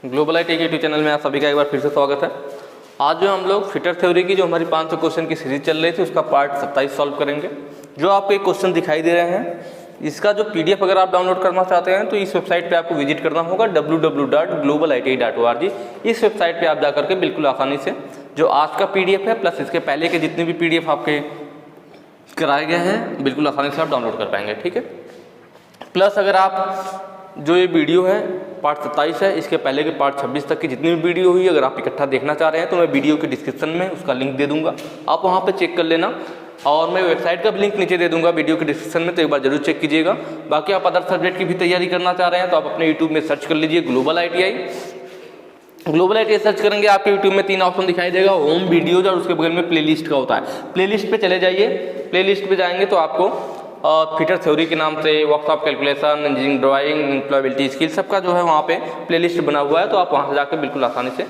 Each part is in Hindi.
ग्लोबल आईटी के यूट्यूब चैनल में आप सभी का एक बार फिर से स्वागत है। आज जो हम लोग फिटर थ्योरी की जो हमारी 500 क्वेश्चन की सीरीज चल रही थी उसका पार्ट 27 सॉल्व करेंगे। जो आपको एक क्वेश्चन दिखाई दे रहे हैं, इसका जो पीडीएफ अगर आप डाउनलोड करना चाहते हैं तो इस वेबसाइट पे आपको विजिट करना होगा www.globaliti.org। इस वेबसाइट पे आप जाकर के बिल्कुल आसानी से जो आज का पीडीएफ है प्लस इसके पहले के जितने भी पीडीएफ आपके कराए गए हैं बिल्कुल आसानी से आप डाउनलोड कर पाएंगे। ठीक है, प्लस अगर आप जो ये वीडियो है पार्ट 27 है, इसके पहले के पार्ट 26 तक की जितनी भी वीडियो हुई अगर आप इकट्ठा देखना चाह रहे हैं तो मैं वीडियो के डिस्क्रिप्शन में उसका लिंक दे दूंगा, आप वहाँ पे चेक कर लेना। और मैं वेबसाइट का भी लिंक नीचे दे दूंगा वीडियो के डिस्क्रिप्शन में, तो एक बार जरूर चेक कीजिएगा। बाकी आप अदर सब्जेक्ट की भी तैयारी करना चाह रहे हैं तो आप अपने यूट्यूब में सर्च कर लीजिए global ITI. Global ITI search करेंगे आपके यूट्यूब में 3 ऑप्शन दिखाई देगा, होम, वीडियोज और उसके बगल में प्लेलिस्ट का होता है। प्लेलिस्ट पे चले जाइए, प्लेलिस्ट पे जाएंगे तो आपको फिटर थ्योरी के नाम से workshop calculation, engineering drawing, employability skill सबका जो है वहाँ पे प्लेलिस्ट बना हुआ है, तो आप वहाँ से जाकर बिल्कुल आसानी से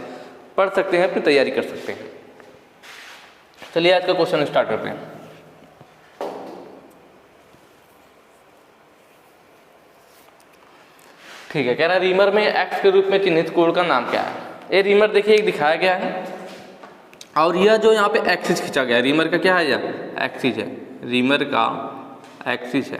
पढ़ सकते हैं, अपनी तैयारी कर सकते हैं। चलिए आज का क्वेश्चन स्टार्ट करते हैं। ठीक है, कह रहा है रीमर में एक्स के रूप में चिन्हित कोण का नाम क्या है। ये रीमर देखिए एक दिखाया गया है और यह जो यहाँ पे एक्सिस खींचा गया है, रीमर का क्या है, यह एक्सिस है, रीमर का एक्सिस है।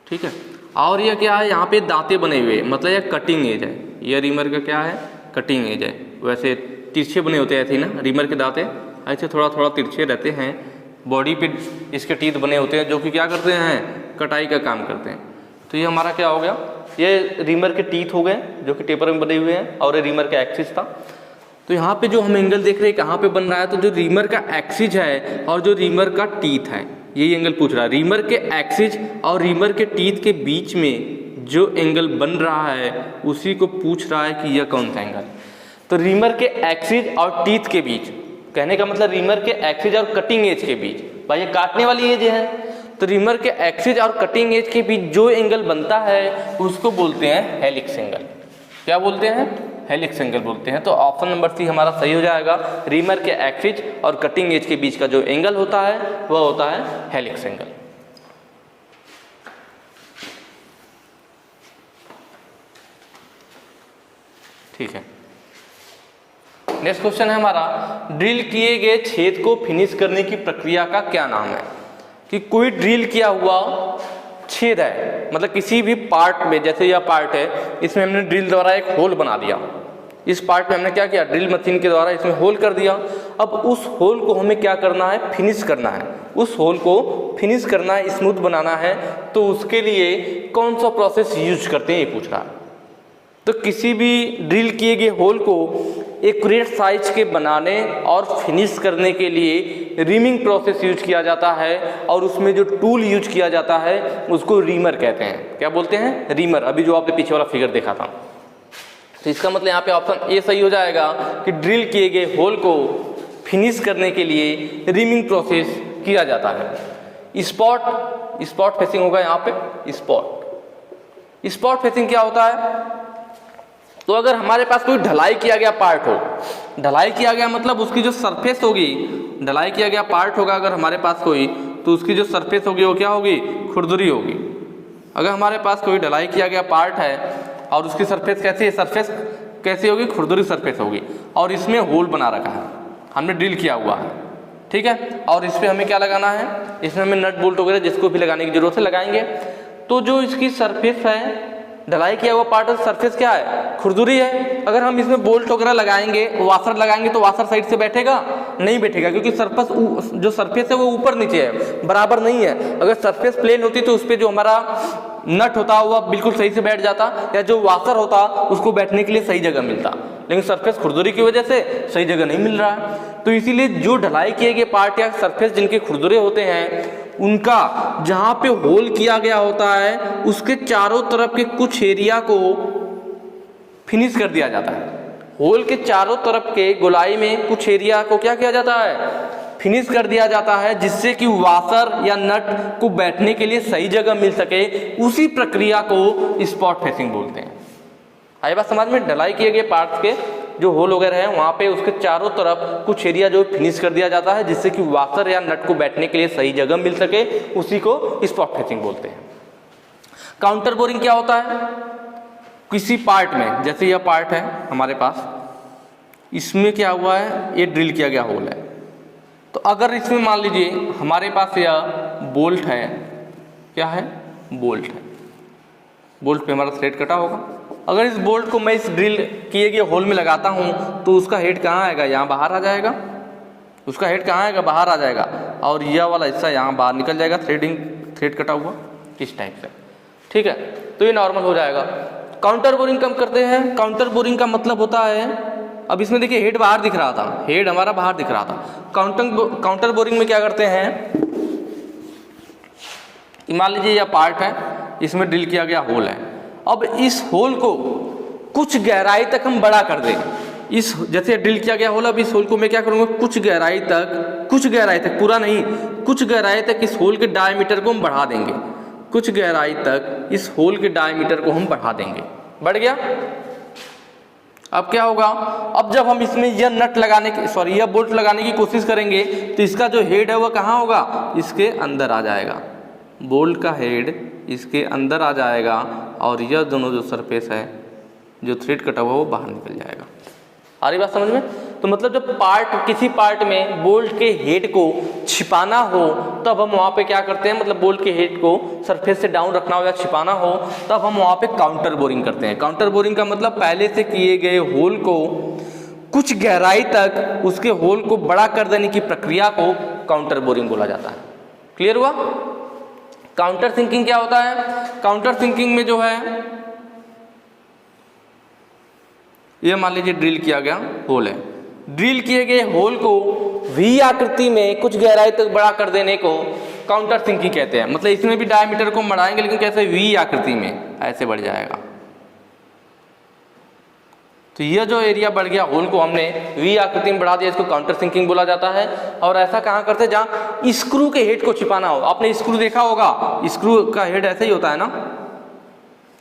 ठीक है, और यह क्या है, यहाँ पे दांते बने हुए, मतलब यह कटिंग एज है। यह रीमर का क्या है, कटिंग एज है। वैसे तिरछे बने होते हैं ऐसे ना, रीमर के दांते ऐसे थोड़ा थोड़ा तिरछे रहते हैं। बॉडी पे इसके टीथ बने होते हैं जो कि क्या करते हैं, कटाई का काम करते हैं। तो ये हमारा क्या हो गया, ये रीमर के टीथ हो गए जो कि टेपर में बने हुए हैं, और ये रीमर का एक्सिस था। तो यहाँ पे जो हम एंगल देख रहे हैं कहाँ पे बन रहा है, तो जो रीमर का एक्सिस है और जो रीमर का टीथ है, यही एंगल पूछ रहा है। रीमर के एक्सिस और रीमर के टीथ के बीच में जो एंगल बन रहा है उसी को पूछ रहा है कि यह कौन सा एंगल। तो रीमर के एक्सिस और टीथ के बीच, कहने का मतलब रीमर के एक्सिस और कटिंग एज के बीच, भाई ये काटने वाली एज है, तो रीमर के एक्सिस और कटिंग एज के बीच जो एंगल बनता है उसको बोलते हैं हेलिक्स एंगल। क्या बोलते हैं, हेलिक्स एंगल बोलते हैं। तो ऑप्शन नंबर सी हमारा सही हो जाएगा। रीमर के एक्सिस और कटिंग एज के बीच का जो एंगल होता है वह होता है हेलिक्स एंगल। ठीक है, नेक्स्ट क्वेश्चन है हमारा, ड्रिल किए गए छेद को फिनिश करने की प्रक्रिया का क्या नाम है। कि कोई ड्रिल किया हुआ छेद है, मतलब किसी भी पार्ट में, जैसे यह पार्ट है, इसमें हमने ड्रिल द्वारा एक होल बना दिया। इस पार्ट में हमने क्या किया, ड्रिल मशीन के द्वारा इसमें होल कर दिया। अब उस होल को हमें क्या करना है, फिनिश करना है। उस होल को फिनिश करना है, स्मूथ बनाना है, तो उसके लिए कौन सा प्रोसेस यूज करते हैं ये पूछ रहा है। तो किसी भी ड्रिल किए गए होल को एक्यूरेट साइज के बनाने और फिनिश करने के लिए रीमिंग प्रोसेस यूज किया जाता है, और उसमें जो टूल यूज किया जाता है उसको रीमर कहते हैं। क्या बोलते हैं, रीमर। अभी जो आपने पीछे वाला फिगर देखा था, तो इसका मतलब यहाँ पे ऑप्शन ए सही हो जाएगा कि ड्रिल किए गए होल को फिनिश करने के लिए रीमिंग प्रोसेस किया जाता है। स्पॉट फेसिंग होगा यहाँ पे, स्पॉट फेसिंग क्या होता है, तो अगर हमारे पास कोई ढलाई किया गया पार्ट हो, ढलाई किया गया मतलब उसकी जो सरफेस होगी, ढलाई किया गया पार्ट होगा अगर हमारे पास कोई, तो उसकी जो सरफेस होगी वो क्या होगी, खुरदुरी होगी। अगर हमारे पास कोई ढलाई किया गया पार्ट है और उसकी सरफेस कैसी है, सरफेस कैसी होगी, खुरदुरी सरफेस होगी, और इसमें होल बना रखा है, हमने ड्रिल किया हुआ है। ठीक है, और इस पर हमें क्या लगाना है, इसमें हमें नट बोल्ट वगैरह जिसको भी लगाने की जरूरत है लगाएंगे। तो जो इसकी सरफेस है, ढलाई किया हुआ पार्ट सरफेस क्या है, खुरदुरी है। अगर हम इसमें बोल्ट वगैरह लगाएंगे, वाशर लगाएंगे, तो वाशर साइड से बैठेगा, नहीं बैठेगा, क्योंकि जो सरफेस है वो ऊपर नीचे है, बराबर नहीं है। अगर सरफेस प्लेन होती तो उस पर जो हमारा नट होता वह बिल्कुल सही से बैठ जाता, या जो वाशर होता उसको बैठने के लिए सही जगह मिलता, लेकिन सरफेस खुरदुरी की वजह से सही जगह नहीं मिल रहा है। तो इसीलिए जो ढलाई किए गए पार्ट या सरफेस जिनके खुरदुरे होते हैं, उनका जहां पे होल किया गया होता है उसके चारों तरफ के कुछ एरिया को फिनिश कर दिया जाता है। होल के चारों तरफ के गोलाई में कुछ एरिया को क्या किया जाता है, फिनिश कर दिया जाता है, जिससे कि वाशर या नट को बैठने के लिए सही जगह मिल सके। उसी प्रक्रिया को स्पॉट फेसिंग बोलते हैं। आई बात समझ में, ढलाई किए गए पार्ट्स के जो होल वगैरह है वहाँ पे उसके चारों तरफ कुछ एरिया जो फिनिश कर दिया जाता है, जिससे कि वाशर या नट को बैठने के लिए सही जगह मिल सके, उसी को स्पॉट फेसिंग बोलते हैं। काउंटर बोरिंग क्या होता है, किसी पार्ट में, जैसे यह पार्ट है हमारे पास, इसमें क्या हुआ है, ये ड्रिल किया गया होल है। तो अगर इसमें मान लीजिए हमारे पास यह बोल्ट है, क्या है, बोल्ट है, बोल्ट पे हमारा थ्रेड कटा होगा। अगर इस बोल्ट को मैं इस ड्रिल किए गए होल में लगाता हूँ तो उसका हेड कहाँ आएगा, यहाँ बाहर आ जाएगा। उसका हेड कहाँ आएगा, बाहर आ जाएगा, और यह वाला हिस्सा यहाँ बाहर निकल जाएगा, थ्रेड कटा हुआ इस टाइप से, ठीक है। तो ये नॉर्मल हो जाएगा। काउंटर बोरिंग कम करते हैं। काउंटर बोरिंग का मतलब होता है, अब इसमें देखिए हेड बाहर दिख रहा था, हेड हमारा बाहर दिख रहा था। काउंटर बोरिंग में क्या करते हैं, मान लीजिए यह पार्ट है, इसमें ड्रिल किया गया होल है। अब इस होल को कुछ गहराई तक हम बड़ा कर देंगे। इस जैसे ड्रिल किया गया होल, अब इस होल को मैं क्या करूँगा, कुछ गहराई तक, पूरा नहीं, कुछ गहराई तक इस होल के डायमीटर को हम बढ़ा देंगे। कुछ गहराई तक इस होल के डायमीटर को हम बढ़ा देंगे। बढ़ गया। अब क्या होगा, अब जब हम इसमें यह नट लगाने की यह बोल्ट लगाने की कोशिश करेंगे तो इसका जो हेड है वह कहाँ होगा, इसके अंदर आ जाएगा। बोल्ट का हेड इसके अंदर आ जाएगा और यह दोनों जो सरफेस है, जो थ्रेड कटा हुआ वो बाहर निकल जाएगा। आ रही बात समझ में? तो मतलब जब किसी पार्ट में बोल्ट के हेड को छिपाना हो तब हम वहाँ पे क्या करते हैं, मतलब बोल्ट के हेड को सरफेस से डाउन रखना हो या छिपाना हो तब हम वहाँ पे काउंटर बोरिंग करते हैं। काउंटर बोरिंग का मतलब पहले से किए गए होल को कुछ गहराई तक उसके होल को बड़ा कर देने की प्रक्रिया को काउंटर बोरिंग बोला जाता है। क्लियर हुआ? काउंटर सिंकिंग क्या होता है? काउंटर सिंकिंग में जो है, ये मान लीजिए ड्रिल किया गया होल है, ड्रिल किए गए होल को वी आकृति में कुछ गहराई तक बड़ा कर देने को काउंटर सिंकिंग कहते हैं। मतलब इसमें भी डायमीटर को बढ़ाएंगे, लेकिन कैसे, वी आकृति में ऐसे बढ़ जाएगा। तो यह जो एरिया बढ़ गया होल को हमने वी आकृति में बढ़ा दिया, इसको काउंटर सिंकिंग बोला जाता है। और ऐसा कहाँ करते हैं, जहाँ स्क्रू के हेड को छिपाना हो। आपने स्क्रू देखा होगा, स्क्रू का हेड ऐसे ही होता है ना,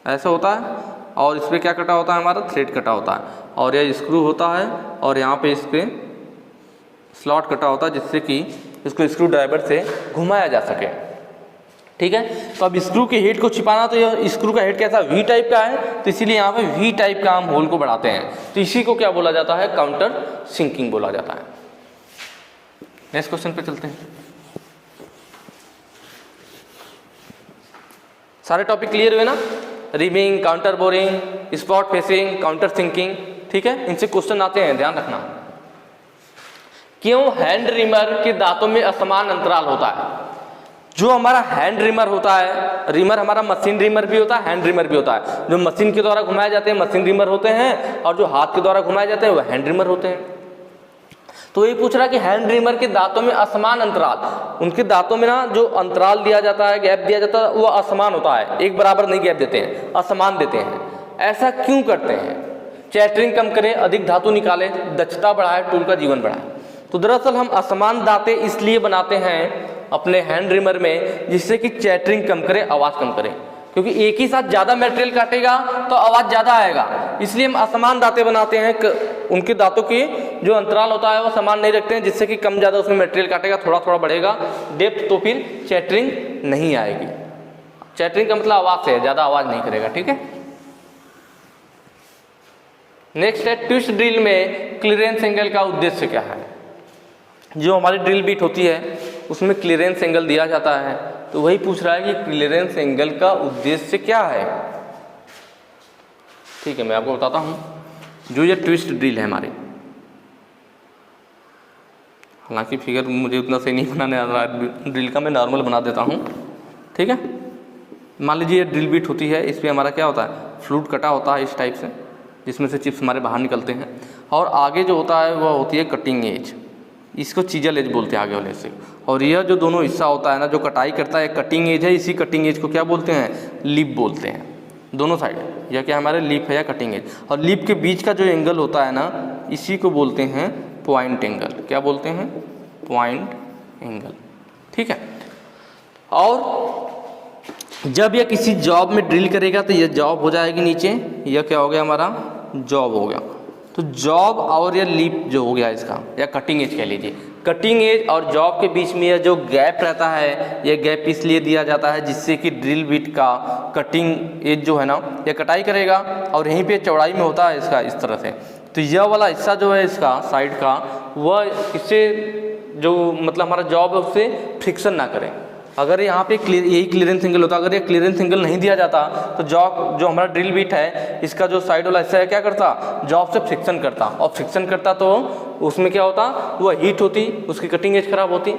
ऐसा होता है, और इस पर क्या कटा होता है, हमारा थ्रेड कटा होता है, और यह स्क्रू होता है, और यहाँ पे इस पर स्लॉट कटा होता है जिससे कि इसको स्क्रू ड्राइवर से घुमाया जा सके। ठीक है, तो अब स्क्रू के हेड को छिपाना, तो यह स्क्रू का हेड कैसा, वी टाइप का है, तो इसीलिए यहाँ पे वी टाइप का हम होल को बढ़ाते हैं। तो इसी को क्या बोला जाता है, काउंटर सिंकिंग बोला जाता है। नेक्स्ट क्वेश्चन पे चलते हैं। सारे टॉपिक क्लियर हुए ना? Reaming, counterboring, spot facing, countersinking, ठीक है, इनसे क्वेश्चन आते हैं, ध्यान रखना। क्यों हैंड रिमर के दांतों में असमान अंतराल होता है? जो हमारा हैंड रिमर होता है, रिमर हमारा मशीन रिमर भी होता है, हैंड रिमर भी होता है। जो मशीन के द्वारा घुमाए जाते हैं मशीन रिमर होते हैं, और जो हाथ के द्वारा घुमाए जाते हैं वह हैंड रिमर होते हैं। तो ये पूछ रहा कि हैंड रिमर के दांतों में असमान अंतराल, उनके दांतों में ना जो अंतराल दिया जाता है, गैप दिया जाता है, वो असमान होता है, एक बराबर नहीं गैप देते हैं, असमान देते हैं। ऐसा क्यों करते हैं? चैटरिंग कम करें, अधिक धातु निकाले, दक्षता बढ़ाए, टूल का जीवन बढ़ाए। तो दरअसल हम असमान दांतें इसलिए बनाते हैं अपने हैंड रिमर में, जिससे कि चैटरिंग कम करे, आवाज़ कम करे। क्योंकि एक ही साथ ज़्यादा मटेरियल काटेगा तो आवाज़ ज़्यादा आएगा, इसलिए हम असमान दांतें बनाते हैं। उनके दांतों की जो अंतराल होता है वो समान नहीं रखते हैं, जिससे कि कम ज़्यादा उसमें मटेरियल काटेगा, थोड़ा थोड़ा बढ़ेगा डेप्थ, तो फिर चैटरिंग नहीं आएगी। चैटरिंग का मतलब आवाज़ से, ज़्यादा आवाज़ नहीं करेगा। ठीक है, नेक्स्ट है ट्विस्ट ड्रिल में क्लीयरेंस एंगल का उद्देश्य क्या है? जो हमारी ड्रिल बीट होती है उसमें क्लीयरेंस एंगल दिया जाता है, तो वही पूछ रहा है कि क्लीयरेंस एंगल का उद्देश्य क्या है। ठीक है, मैं आपको बताता हूँ। जो ये ट्विस्ट ड्रिल है हमारी, हालांकि फिगर मुझे उतना सही नहीं बनाने आ रहा है ड्रिल का, मैं नॉर्मल बना देता हूँ। ठीक है, मान लीजिए ये ड्रिल बीट होती है, इस पर हमारा क्या होता है, फ्लूट कटा होता है इस टाइप से, जिसमें से चिप्स हमारे बाहर निकलते हैं, और आगे जो होता है वह होती है कटिंग एज, इसको चीजल एज बोलते हैं आगे वाले से। और यह जो दोनों हिस्सा होता है ना, जो कटाई करता है, कटिंग एज है, इसी कटिंग एज को क्या बोलते हैं, लिप बोलते हैं। दोनों साइड, यह क्या हमारे लिप है या कटिंग एज, और लिप के बीच का जो एंगल होता है ना, इसी को बोलते हैं पॉइंट एंगल। क्या बोलते हैं, पॉइंट एंगल। ठीक है, और जब यह किसी जॉब में ड्रिल करेगा तो यह जॉब हो जाएगी नीचे, यह क्या हो गया हमारा, जॉब हो गया। तो जॉब और यह लीप जो हो गया इसका, या कटिंग एज कह लीजिए, कटिंग एज और जॉब के बीच में यह जो गैप रहता है, यह गैप इसलिए दिया जाता है जिससे कि ड्रिल बिट का कटिंग एज जो है ना यह कटाई करेगा, और यहीं पे चौड़ाई में होता है इसका इस तरह से। तो यह वाला हिस्सा जो है इसका साइड का, वह इससे जो मतलब हमारा जॉब है उससे फ्रिक्शन ना करे। अगर यहाँ पे यही क्लियरेंस एंगल होता, अगर ये क्लियरेंस एंगल नहीं दिया जाता तो जॉब जो हमारा ड्रिल बिट है इसका जो साइड वाला हिस्सा है क्या करता, जॉब से फ्रिक्शन करता, और फ्रिक्शन करता तो उसमें क्या होता, वह हीट होती, उसकी कटिंग एज खराब होती।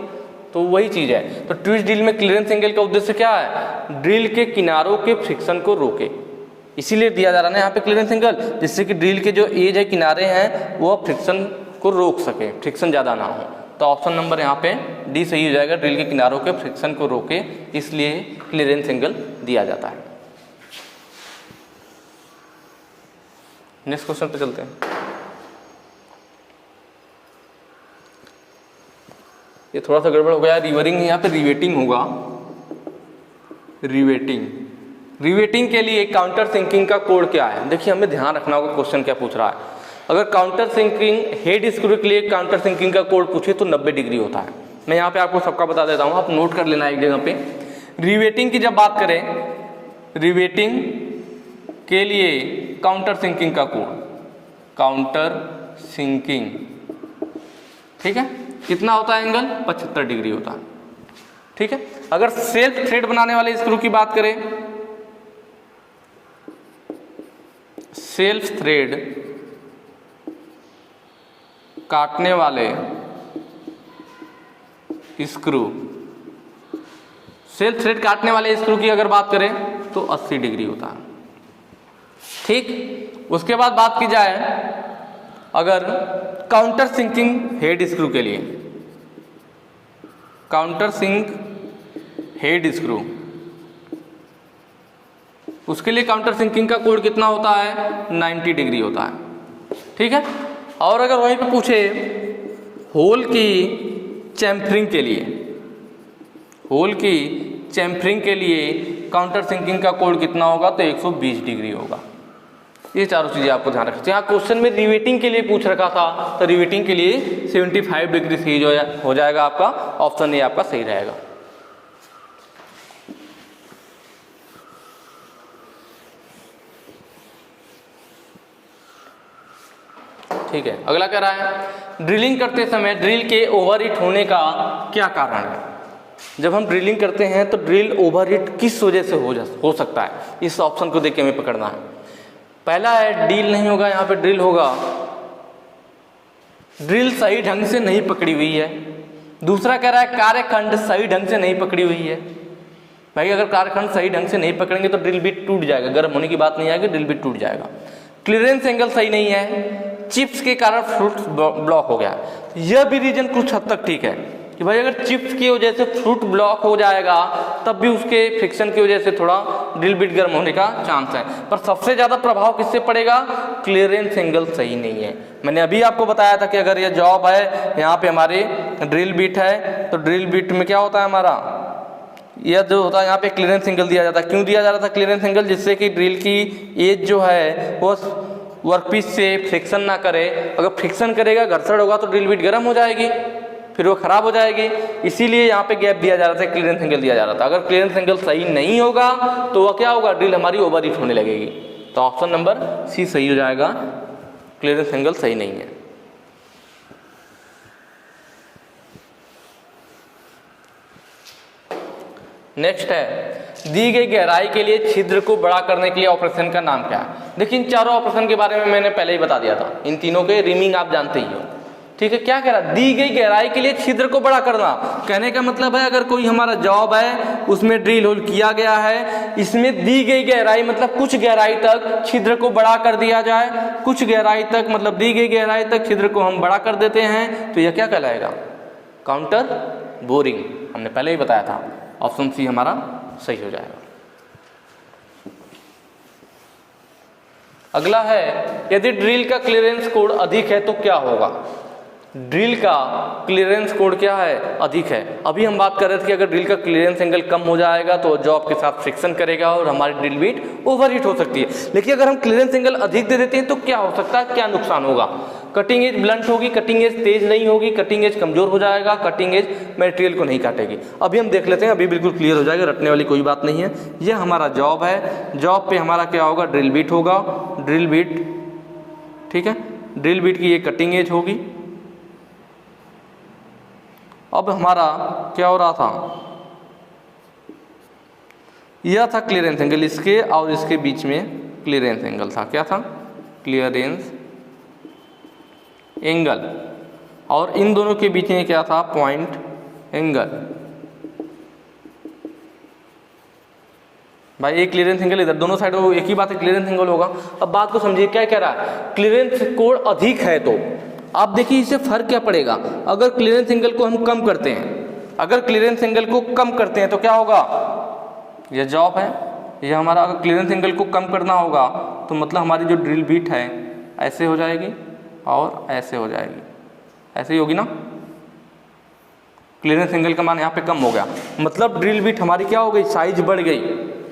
तो वही चीज़ है। तो ट्विस्ट ड्रिल में क्लियरेंस एंगल का उद्देश्य क्या है, ड्रिल के किनारों के फ्रिक्शन को रोके, इसीलिए दिया जा रहा है यहाँ पे क्लियरेंस एंगल, जिससे कि ड्रिल के जो एज है किनारे हैं वो फ्रिक्शन को रोक सके, फ्रिक्शन ज़्यादा ना हो। तो ऑप्शन नंबर यहाँ पे डी सही हो जाएगा, ड्रिल के किनारों के फ्रिक्शन को रोके इसलिए क्लियरेंस एंगल दिया जाता है। नेक्स्ट क्वेश्चन पे चलते हैं। ये थोड़ा सा गड़बड़ हो गया, रिवरिंग यहाँ पे रिवेटिंग होगा, रिवेटिंग के लिए काउंटर सिंकिंग का कोड क्या है। देखिए हमें ध्यान रखना होगा क्वेश्चन क्या पूछ रहा है। अगर काउंटर सिंकिंग हेड स्क्रू के लिए काउंटर सिंकिंग का कोड पूछे तो 90 डिग्री होता है। मैं यहाँ पे आपको सबका बता देता हूँ, आप नोट कर लेना एक जगह पे। रिवेटिंग की जब बात करें, रिवेटिंग के लिए काउंटर सिंकिंग का कोड, काउंटर सिंकिंग, ठीक है, कितना होता है एंगल, 75 डिग्री होता है, ठीक है। अगर सेल्फ थ्रेड बनाने वाले स्क्रू की बात करें, सेल्फ थ्रेड काटने वाले स्क्रू, सेल्फ थ्रेड काटने वाले स्क्रू की अगर बात करें तो 80 डिग्री होता है, ठीक। उसके बाद बात की जाए अगर काउंटर सिंकिंग हेड स्क्रू के लिए, काउंटर सिंक हेड स्क्रू, उसके लिए काउंटर सिंकिंग का कोड कितना होता है, 90 डिग्री होता है, ठीक है। और अगर वहीं पे पूछे होल की चैम्फरिंग के लिए, होल की चैम्फरिंग के लिए काउंटर सिंकिंग का कोड कितना होगा, तो 120 डिग्री होगा। ये चारों चीज़ें आपको ध्यान रखनी चाहिए। यहाँ क्वेश्चन में रिवेटिंग के लिए पूछ रखा था, तो रिवेटिंग के लिए 75 डिग्री सही हो जाएगा आपका, ऑप्शन ए आपका सही रहेगा। ठीक है, अगला कह रहा है ड्रिलिंग करते समय ड्रिल के ओवरहीट होने का क्या कारण है। जब हम ड्रिलिंग करते हैं तो ड्रिल ओवरहीट किस वजह से हो सकता है, इस ऑप्शन को देख के हमें पकड़ना है। पहला है ड्रिल नहीं होगा, यहाँ पे ड्रिल होगा, ड्रिल सही ढंग से नहीं पकड़ी हुई है। दूसरा कह रहा है कार्यखंड सही ढंग से नहीं पकड़ी हुई है। भाई अगर कार्यखंड सही ढंग से नहीं पकड़ेंगे तो ड्रिल बिट टूट जाएगा, गर्म होने की बात नहीं आएगी, ड्रिल बिट टूट जाएगा। क्लियरेंस एंगल सही नहीं है, चिप्स के कारण फ्रूट ब्लॉक हो गया। यह भी रीजन कुछ हद तक ठीक है कि भाई अगर चिप्स की वजह से फ्रूट ब्लॉक हो जाएगा तब भी उसके फ्रिक्शन की वजह से थोड़ा ड्रिल बिट गर्म होने का चांस है, पर सबसे ज़्यादा प्रभाव किससे पड़ेगा, क्लियरेंस एंगल सही नहीं है। मैंने अभी आपको बताया था कि अगर ये जॉब है, यहाँ पे हमारी ड्रिल बिट है, तो ड्रिल बिट में क्या होता है हमारा, यह जो होता है यहाँ पे क्लियरेंस एंगल दिया जाता है। क्यों दिया जा रहा था क्लियरेंस एंगल, जिससे कि ड्रिल की एज जो है वो वर्कपीस से फ्रिक्शन ना करे। अगर फ्रिक्शन करेगा, घर्षण होगा तो ड्रिल बिट गर्म हो जाएगी, फिर वो खराब हो जाएगी। इसीलिए यहाँ पे गैप दिया जा रहा था, क्लियरेंस एंगल दिया जा रहा था। अगर क्लियरेंस एंगल सही नहीं होगा तो वह क्या होगा, ड्रिल हमारी ओवरहीट होने लगेगी। तो ऑप्शन नंबर सी सही हो जाएगा, क्लियरेंस एंगल सही नहीं है। नेक्स्ट है दी गई गहराई के लिए छिद्र को बड़ा करने के लिए ऑपरेशन का नाम क्या है। देखिए इन चारों ऑपरेशन के बारे में मैंने पहले ही बता दिया था, इन तीनों के रिमिंग आप जानते ही हो, ठीक है। क्या कह रहा है, दी गई गहराई के लिए छिद्र को बड़ा करना। कहने का मतलब है अगर कोई हमारा जॉब है उसमें ड्रिल होल किया गया है, इसमें दी गई गहराई मतलब कुछ गहराई तक छिद्र को बड़ा कर दिया जाए, कुछ गहराई तक मतलब दी गई गहराई तक छिद्र को हम बड़ा कर देते हैं, तो यह क्या कहलाएगा, काउंटर बोरिंग। हमने पहले ही बताया था, ऑप्शन सी हमारा सही हो जाएगा। अगला है यदि ड्रिल का क्लियरेंस कोड अधिक है तो क्या होगा। ड्रिल का क्लियरेंस कोड क्या है, अधिक है। अभी हम बात कर रहे थे कि अगर ड्रिल का क्लियरेंस एंगल कम हो जाएगा तो जॉब के साथ फ्रिक्शन करेगा और हमारी ड्रिल बीट ओवरहीट हो सकती है। लेकिन अगर हम क्लियरेंस एंगल अधिक दे देते हैं तो क्या हो सकता है, क्या नुकसान होगा। कटिंग एज ब्लंट होगी, कटिंग एज तेज नहीं होगी, कटिंग एज कमजोर हो जाएगा, कटिंग एज मटेरियल को नहीं काटेगी। अभी हम देख लेते हैं, अभी बिल्कुल क्लियर हो जाएगा, रटने वाली कोई बात नहीं है। यह हमारा जॉब है, जॉब पे हमारा क्या होगा, ड्रिल बिट होगा, ड्रिल बिट, ठीक है, ड्रिल बिट की ये कटिंग एज होगी। अब हमारा क्या हो रहा था, यह था क्लियरेंस एंगल, इसके और इसके बीच में क्लियरेंस एंगल था, क्या था, क्लियरेंस एंगल, और इन दोनों के बीच में क्या था, पॉइंट एंगल। भाई एक क्लियरेंस एंगल इधर, दोनों साइड एक ही बात है, क्लियरेंस एंगल होगा। अब बात को समझिए, क्या कह रहा है, क्लियरेंस कोण अधिक है तो आप देखिए इससे फर्क क्या पड़ेगा। अगर क्लियरेंस एंगल को हम कम करते हैं, अगर क्लियरेंस एंगल को कम करते हैं तो क्या होगा, यह जॉब है, यह हमारा, अगर क्लियरेंस एंगल को कम करना होगा तो मतलब हमारी जो ड्रिल बीट है ऐसे हो जाएगी और ऐसे हो जाएगी, ऐसे ही होगी ना। क्लियरेंस एंगल का मान यहाँ पे कम हो गया, मतलब ड्रिल बीट हमारी क्या हो गई, साइज बढ़ गई।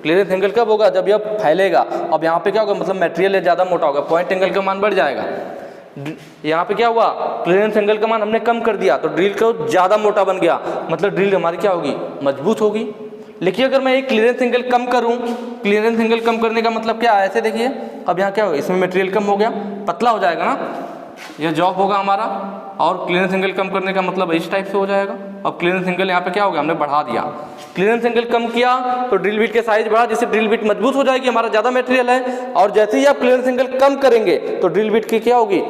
क्लियरेंस एंगल कब होगा, जब यह फैलेगा। अब यहाँ पे क्या होगा, मतलब मटेरियल ज़्यादा मोटा होगा, पॉइंट एंगल का मान बढ़ जाएगा। यहाँ पे क्या हुआ, क्लियरेंस एंगल का मान हमने कम कर दिया तो ड्रिल को ज़्यादा मोटा बन गया, मतलब ड्रिल हमारी क्या होगी, मजबूत होगी। लेकिन अगर मैं एक क्लियरेंस एंगल कम करूं, क्लियरेंस एंगल कम करने का मतलब क्या है, ऐसे देखिए, अब यहाँ क्या होगा, इसमें मटेरियल कम हो गया, पतला हो जाएगा ना, यह जॉब होगा हमारा। और क्लियरेंस एंगल कम करने का मतलब इस टाइप से हो जाएगा। अब क्लियरेंस एंगल यहाँ पे क्या हो गया, हमने बढ़ा दिया, क्लियरेंस एंगल कम किया तो ड्रिल बिट के साइज बढ़ा, जिससे ड्रिल बिट मजबूत हो जाएगी, हमारा ज़्यादा मटेरियल है। और जैसे ही आप क्लियरेंस एंगल कम करेंगे तो ड्रिल बिट की क्या होगी,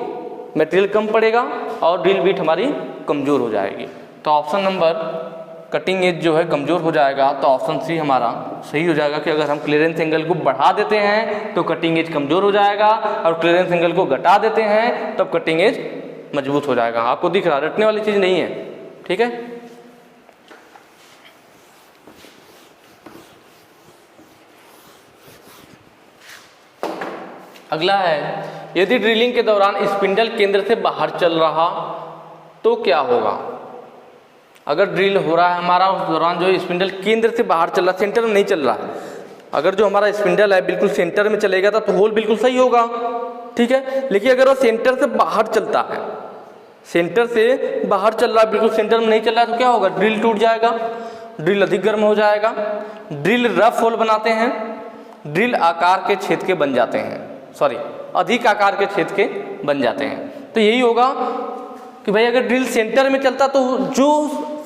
मटेरियल कम पड़ेगा और ड्रिल बिट हमारी कमज़ोर हो जाएगी। तो ऑप्शन नंबर कटिंग एज जो है कमज़ोर हो जाएगा, तो ऑप्शन सी हमारा सही हो जाएगा कि अगर हम क्लियरेंस एंगल को बढ़ा देते हैं तो कटिंग एज कमज़ोर हो जाएगा, और क्लियरेंस एंगल को घटा देते हैं तब कटिंग एज मजबूत हो जाएगा। आपको दिख रहा, रटने वाली चीज़ नहीं है, ठीक है। अगला है, यदि ड्रिलिंग के दौरान स्पिंडल केंद्र से बाहर चल रहा तो क्या होगा। अगर ड्रिल हो रहा है हमारा, उस दौरान जो स्पिंडल केंद्र से बाहर चल रहा, सेंटर में नहीं चल रहा है। अगर जो हमारा स्पिंडल है बिल्कुल सेंटर में चलेगा तो होल बिल्कुल सही होगा, ठीक है। लेकिन अगर वो सेंटर से बाहर चलता है, सेंटर से बाहर चल रहा है, बिल्कुल सेंटर में नहीं चल रहा है, तो क्या होगा, ड्रिल टूट जाएगा, ड्रिल अधिक गर्म हो जाएगा, ड्रिल रफ होल बनाते हैं, ड्रिल आकार के छेद के बन जाते हैं, सॉरी अधिक आकार के छेद के बन जाते हैं। तो यही होगा कि भाई अगर ड्रिल सेंटर में चलता तो जो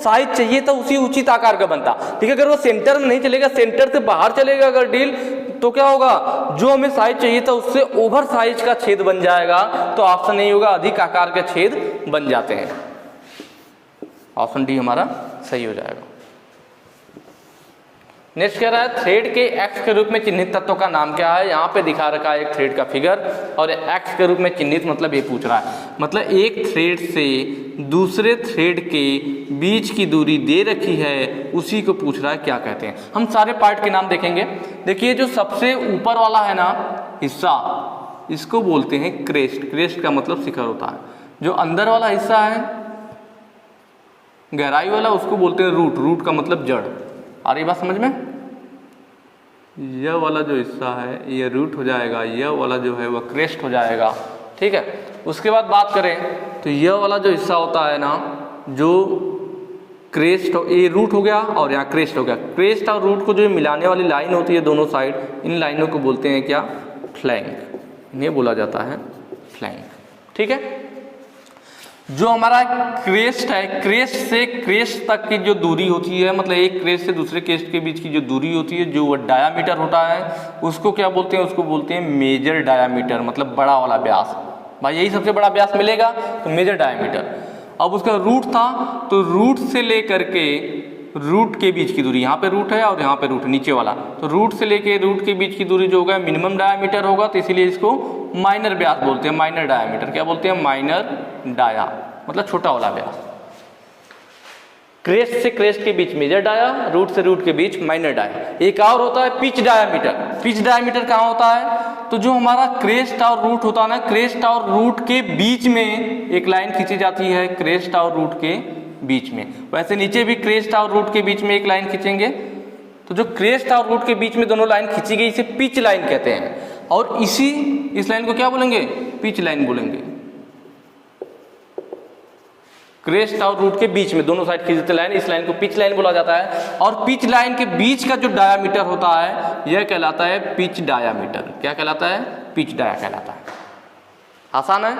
साइज चाहिए था उसी उचित आकार का बनता, ठीक है। अगर वो सेंटर में नहीं चलेगा, सेंटर से बाहर चलेगा अगर ड्रिल, तो क्या होगा, जो हमें साइज चाहिए था उससे ओवर साइज का छेद बन जाएगा। तो ऑप्शन नहीं होगा, अधिक आकार के छेद बन जाते हैं। ऑप्शन डी हमारा सही हो जाएगा। नेक्स्ट कह रहा है, थ्रेड के एक्स के रूप में चिन्हित तत्व का नाम क्या है। यहाँ पे दिखा रखा है एक थ्रेड का फिगर, और एक्स के रूप में चिन्हित मतलब ये पूछ रहा है, मतलब एक थ्रेड से दूसरे थ्रेड के बीच की दूरी दे रखी है, उसी को पूछ रहा है क्या कहते हैं। हम सारे पार्ट के नाम देखेंगे। देखिए जो सबसे ऊपर वाला है ना हिस्सा, इसको बोलते हैं क्रेस्ट, क्रेस्ट का मतलब शिखर होता है। जो अंदर वाला हिस्सा है गहराई वाला, उसको बोलते हैं रूट, रूट का मतलब जड़। आ रही बात समझ में, यह वाला जो हिस्सा है ये रूट हो जाएगा, यह वाला जो है वह क्रेस्ट हो जाएगा, ठीक है। उसके बाद बात करें तो यह वाला जो हिस्सा होता है ना, जो क्रेस्ट, ये रूट हो गया और यहाँ क्रेस्ट हो गया। क्रेस्ट और रूट को जो मिलाने वाली लाइन होती है दोनों साइड, इन लाइनों को बोलते हैं क्या, फ्लैंक, इन्हें बोला जाता है फ्लैंक, ठीक है। जो हमारा क्रेस्ट है, क्रेस्ट से क्रेस्ट तक की जो दूरी होती है, मतलब एक क्रेस्ट से दूसरे क्रेस्ट के बीच की जो दूरी होती है, जो डायामीटर होता है, उसको क्या बोलते हैं, उसको बोलते हैं मेजर डायामीटर, मतलब बड़ा वाला व्यास। भाई यही सबसे बड़ा व्यास मिलेगा तो मेजर डायामीटर। अब उसका रूट था, तो रूट से लेकर के रूट के बीच की दूरी, यहाँ पे रूट है और यहाँ पे रूट नीचे वाला, तो रूट से लेके रूट के बीच की दूरी जो होगा मिनिमम डायामीटर होगा, तो इसीलिए इसको माइनर व्यास बोलते हैं, माइनर डायामीटर। क्या बोलते हैं, माइनर डाया, मतलब छोटा वाला व्यास। क्रेस्ट से क्रेस्ट के बीच मेजर डाया, रूट से रूट के बीच माइनर डाया। एक और होता है पिच डायामीटर। पिच डायामीटर कहाँ होता है, तो जो हमारा क्रेस्ट और रूट होता है ना, क्रेस्ट और रूट के बीच में एक लाइन खींची जाती है, क्रेस्ट और रूट के बीच में। वैसे नीचे भी क्रेस्ट और रूट के बीच में एक लाइन खींचेंगे, तो जो क्रेस्ट और रूट के बीच में दोनों लाइन खींची गई, इसे पिच लाइन कहते हैं। और इस लाइन को क्या बोलेंगे, पिच लाइन बोलेंगे, क्रेस्ट और रूट के बीच में, दोनों साइड खींचते लाइन, इस लाइन को पिच लाइन बोला जाता है। और पिच लाइन के बीच का जो डायामीटर होता है यह कहलाता है पिच डायामीटर। क्या कहलाता है? पिच डाया कहलाता है। आसान है।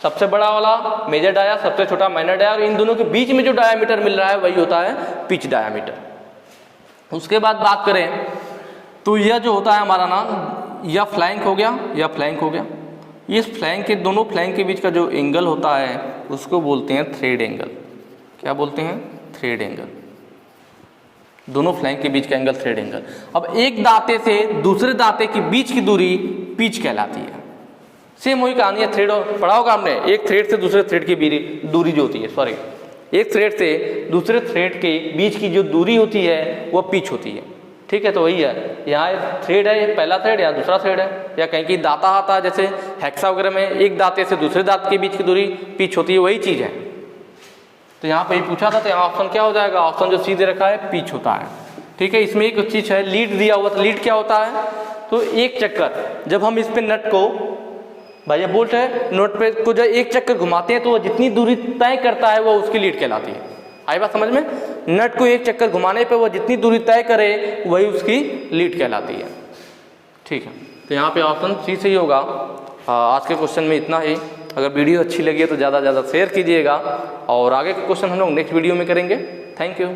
सबसे बड़ा वाला मेजर डाया, सबसे छोटा माइनर डाया, और इन दोनों के बीच में जो डायामीटर मिल रहा है वही होता है पिच डायामीटर। उसके बाद बात करें तो यह जो होता है हमारा ना, यह फ्लैंक हो गया, यह फ्लैंक हो गया। इस फ्लैंक के दोनों फ्लैंक के बीच का जो एंगल होता है उसको बोलते हैं थ्रेड एंगल। क्या बोलते हैं? Thread angle. दोनों फ्लैंक के बीच का एंगल थ्रेड एंगल। अब एक दांते से दूसरे दांते के बीच की दूरी पिच कहलाती है। सेम वही कहानी है, थ्रेड पढ़ा होगा हमने, एक थ्रेड से दूसरे थ्रेड की दूरी जो होती है, सॉरी, एक थ्रेड से दूसरे थ्रेड के बीच की जो दूरी होती है वह पिच होती है। ठीक है, तो वही है, यहाँ थ्रेड है, पहला थ्रेड या दूसरा थ्रेड है, या कहीं की दाता आता है जैसे हेक्सा वगैरह में एक दांते से दूसरे दांत के बीच की दूरी पिच होती है, वही चीज़ है। तो यहाँ पे ही पूछा था, तो यहाँ ऑप्शन क्या हो जाएगा? ऑप्शन जो सीधे रखा है पिच होता है। ठीक है, इसमें एक चीज़ है, लीड दिया हुआ था। लीड क्या होता है? तो एक चक्कर जब हम इस पे नट को, भाई ये बोल्ट है, नोट पे को जब एक चक्कर घुमाते हैं तो वह जितनी दूरी तय करता है वो उसकी लीड कहलाती है। आई बात समझ में? नट को एक चक्कर घुमाने पे वह जितनी दूरी तय करे वही उसकी लीड कहलाती है। ठीक है, तो यहाँ पे ऑप्शन सी सही होगा। आज के क्वेश्चन में इतना ही। अगर वीडियो अच्छी लगी है तो ज़्यादा से ज़्यादा शेयर कीजिएगा, और आगे के क्वेश्चन हम लोग नेक्स्ट वीडियो में करेंगे। Thank you.